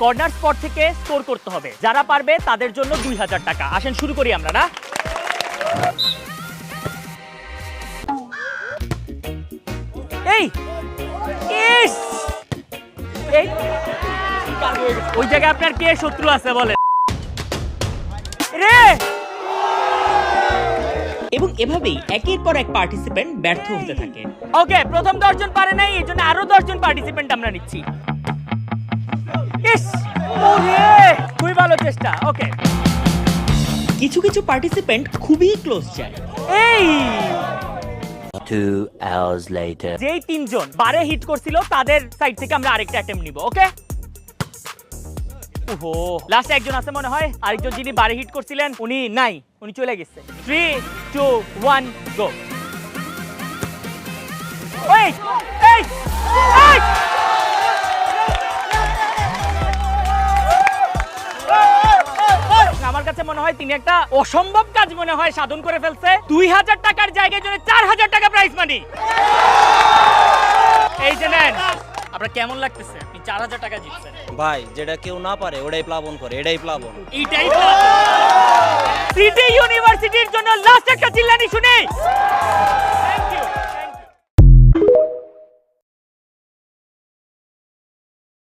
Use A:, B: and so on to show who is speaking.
A: Corner spot থেকে score করতে হবে। যারা পারবে তাদের জন্য 2000 টাকা। আসেন শুরু করি আমরা না। এই ইস এই ওই জায়গায় আপনার কে শত্রু আছে বলে রে। এবং এভাবেই একের পর এক পার্টিসিপেন্ট ব্যর্থ হতে থাকে। ওকে, প্রথম 10 জন পারে নাই, এই জন্য আরো 10 জন পার্টিসিপেন্ট আমরা নিচ্ছি। ইস ওরে খুবই ভালো চেষ্টা। ওকে, কিছু কিছু পার্টিসিপেন্ট খুবই ক্লোজ যায়। এই
B: 2 hours later.
A: যেই 3 জন বারে হিট করছিল তাদের সাইড থেকে আমরা আরেকটা অ্যাটেম্প নিব। ওকে, ওহো লাস্ট একজন আছে মনে হয়, আরেকজন যিনি বারে হিট করছিলেন উনি নাই, উনি চলে গেছে। 3 2 1 গো। ওই এই এই আমার কাছে মনে হয় তিনি একটা অসম্ভব কাজ মনে হয় সাধন করে ফেলছে। 2000 টাকার জায়গায় জন্য 4000 টাকা প্রাইজ মানি। এই যে নেন, আপনার কেমন লাগতেছে? আপনি 4000 টাকা জিতছেন।
C: ভাই যেটা কেউ না পারে ওটাই প্লাবন করে, এটাই প্লাবন।
A: এইটাই সিটি ইউনিভার্সিটির জন্য লাস্ট একটা চিল্লানি শুনি।